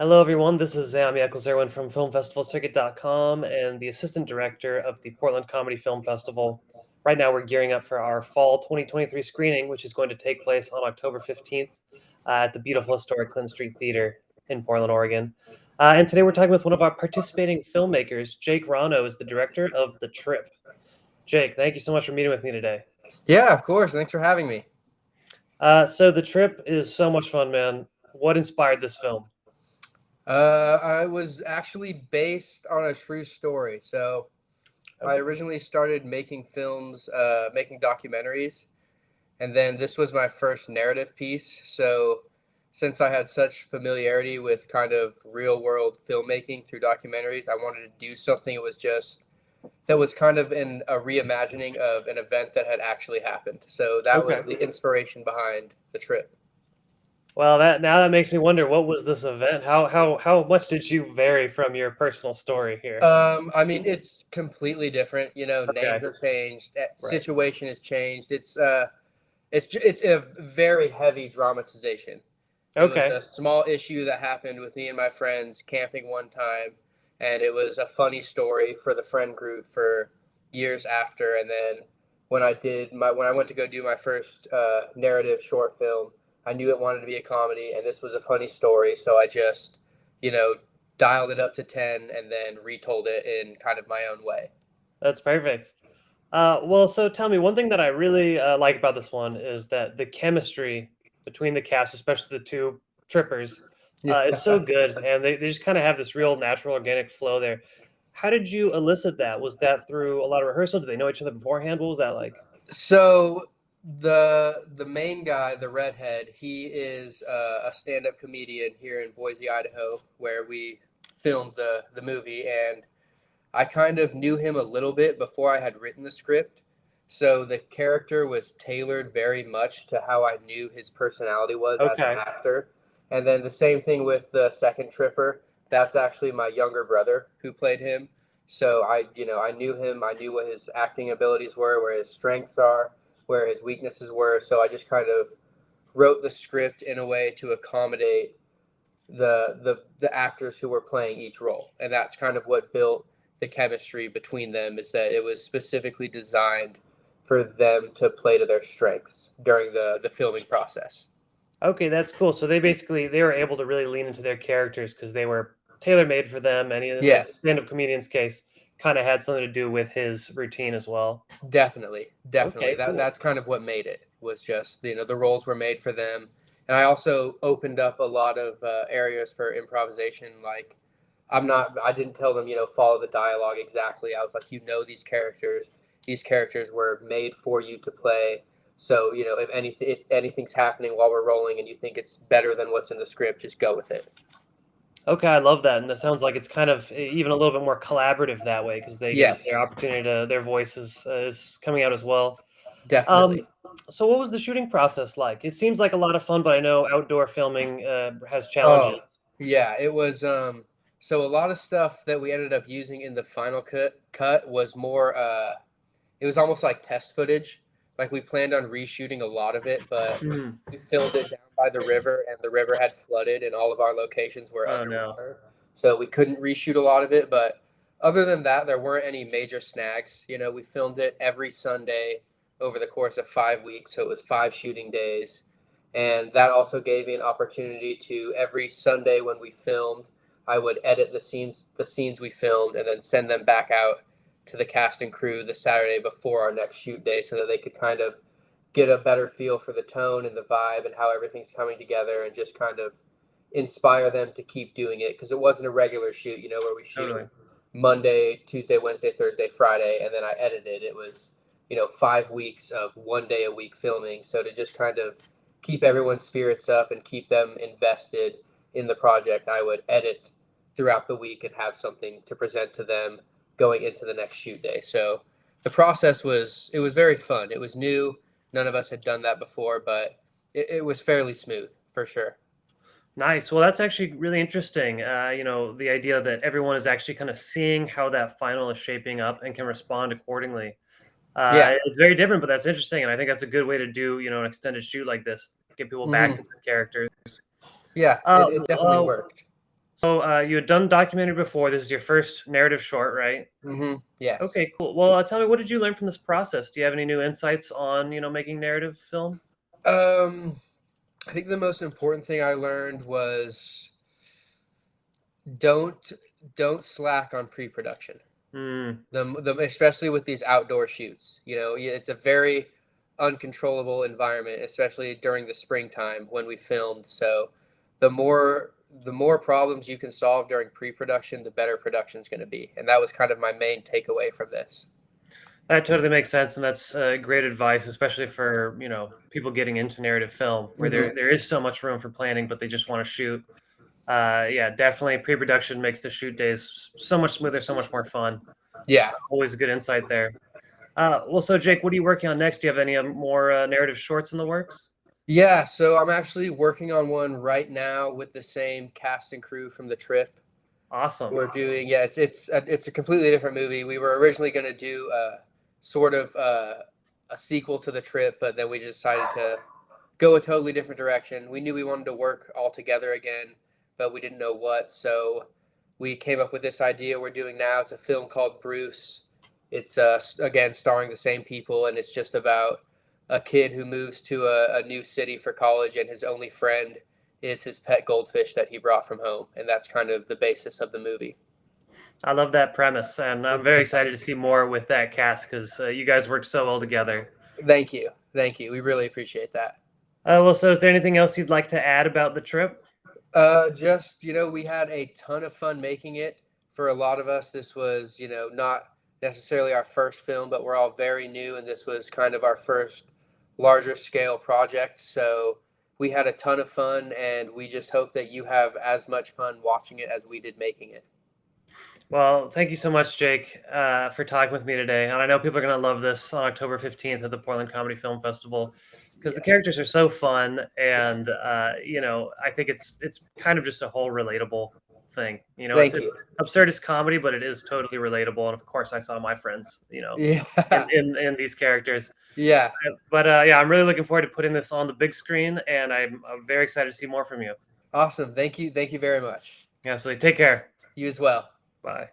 Hello, everyone. This is Zami Eccles-Erwin from FilmFestivalCircuit.com and the assistant director of the Portland Comedy Film Festival. Right now, we're gearing up for our fall 2023 screening, which is going to take place on October 15th at the beautiful historic Clinton Street Theater in Portland, Oregon. And today, we're talking with one of our participating filmmakers. Jake Ronnow is the director of The Trip. Jake, thank you so much for meeting with me today. Yeah, of course. Thanks for having me. So, The Trip is so much fun, man. What inspired this film? I was actually based on a true story. So I Okay. originally started making films, making documentaries, and then this was my first narrative piece. So since I had such familiarity with kind of real world filmmaking through documentaries, I wanted to do something that was kind of a reimagining of an event that had actually happened. So that Okay. was the inspiration behind the trip. Well, that makes me wonder, what was this event? How much did you vary from your personal story here? I mean, it's completely different. You know, Okay, names are changed, right. situation is changed. It's a very heavy dramatization. It was Okay, a small issue that happened with me and my friends camping one time, and it was a funny story for the friend group for years after. And then when I went to go do my first narrative short film, I knew it wanted to be a comedy, and this was a funny story, so I just, you know, dialed it up to 10 and then retold it in kind of my own way. that's perfect. Well, so tell me, one thing that I really like about this one is that the chemistry between the cast, especially the two trippers, Yeah. is so good, and they just kind of have this real natural organic flow there. How did you elicit that? Was that through a lot of rehearsal? Did they know each other beforehand? What was that like? So the main guy, the redhead, he is a stand-up comedian here in Boise, Idaho, where we filmed the movie, and I kind of knew him a little bit before I had written the script. So the character was tailored very much to how I knew his personality was as an Okay, actor. And then the same thing with the second tripper. That's actually my younger brother who played him. So I knew him. I knew what his acting abilities were, where his strengths are, where his weaknesses were. So I just kind of wrote the script in a way to accommodate the actors who were playing each role, and that's kind of what built the chemistry between them. Is that it was specifically designed for them to play to their strengths during the filming process. okay, that's cool. So they were able to really lean into their characters because they were tailor made for them, and in the Yes, stand-up comedian's case, kind of had something to do with his routine as well. definitely. Okay, cool. That's kind of what made it, was just, the roles were made for them, and I also opened up a lot of areas for improvisation. Like, I didn't tell them, follow the dialogue exactly. I was like, these characters were made for you to play. So, if anything's happening while we're rolling and you think it's better than what's in the script, just go with it. Okay, I love that, and that sounds like it's kind of even a little bit more collaborative that way because they get their Yes, opportunity to their voices is coming out as well. Um, definitely. so what was the shooting process like? It seems like a lot of fun, but I know outdoor filming has Oh, challenges. yeah, it was so a lot of stuff that we ended up using in the final cut was more it was almost like test footage. Like, we planned on reshooting a lot of it, but Mhm. we filmed it down by the river, and the river had flooded, and all of our locations were Oh no. underwater. So we couldn't reshoot a lot of it. But other than that, there weren't any major snags. We filmed it every Sunday over the course of 5 weeks. So it was 5 shooting days. And that also gave me an opportunity to, every Sunday when we filmed, I would edit the scenes we filmed, and then send them back out to the cast and crew the Saturday before our next shoot day, so that they could kind of get a better feel for the tone and the vibe and how everything's coming together, and just kind of inspire them to keep doing it, because it wasn't a regular shoot, where we shoot Totally. Monday, Tuesday, Wednesday, Thursday, Friday, and then I edited. It was, 5 weeks of one day a week filming. So to just kind of keep everyone's spirits up and keep them invested in the project, I would edit throughout the week and have something to present to them going into the next shoot day. So the process was very fun. It was new. None of us had done that before, but it was fairly smooth for sure. Nice. Well, that's actually really interesting. The idea that everyone is actually kind of seeing how that final is shaping up and can respond accordingly. Yeah. It's very different, but that's interesting, and I think that's a good way to do, an extended shoot like this, get people back Hmm. into the characters. Yeah, Uh, it definitely uh, worked. So you had done documentary before. This is your first narrative short, right? Yes. Okay, cool. Well, tell me, what did you learn from this process? Do you have any new insights on, making narrative film? Um, I think the most important thing I learned was don't don't slack on pre-production. Hmm. Especially with these outdoor shoots. It's a very uncontrollable environment, especially during the springtime when we filmed. So the more problems you can solve during pre-production, the better production's going to be. And that was kind of my main takeaway from this. That totally makes sense, and that's great advice, especially for people getting into narrative film, where Hmm. there is so much room for planning, but they just want to shoot. Yeah, definitely, pre-production makes the shoot days so much smoother, so much more fun. Yeah. Always a good insight there. Well, so Jake, what are you working on next? Do you have any more narrative shorts in the works? Yeah, so I'm actually working on one right now with the same cast and crew from the trip. Awesome. We're doing, yeah, it's a completely different movie. We were originally going to do sort of a sequel to the trip, but then we just decided to go a totally different direction. We knew we wanted to work all together again, but we didn't know what. So we came up with this idea we're doing now. It's a film called Bruce. It's again starring the same people, and it's just about a kid who moves to a new city for college, and his only friend is his pet goldfish that he brought from home, and that's kind of the basis of the movie. I love that premise, and I'm very excited to see more with that cast because you guys work so well together. Thank you. We really appreciate that. Well, so is there anything else you'd like to add about the trip? Just we had a ton of fun making it. For a lot of us, this was not necessarily our first film, but we're all very new, and this was kind of our first larger scale project. So we had a ton of fun, and we just hope that you have as much fun watching it as we did making it. Well, thank you so much, Jake, for talking with me today. And I know people are going to love this on October 15th at the Portland Comedy Film Festival because the Yes. characters are so fun, and I think it's kind of just a whole relatable thing. It's Thank you. absurdist comedy, but it is totally relatable. And of course, I saw my friends, Yeah. in these characters. Yeah. But yeah, I'm really looking forward to putting this on the big screen, and I'm very excited to see more from you. Awesome. Thank you. Thank you very much. Absolutely. Take care. You as well. Bye.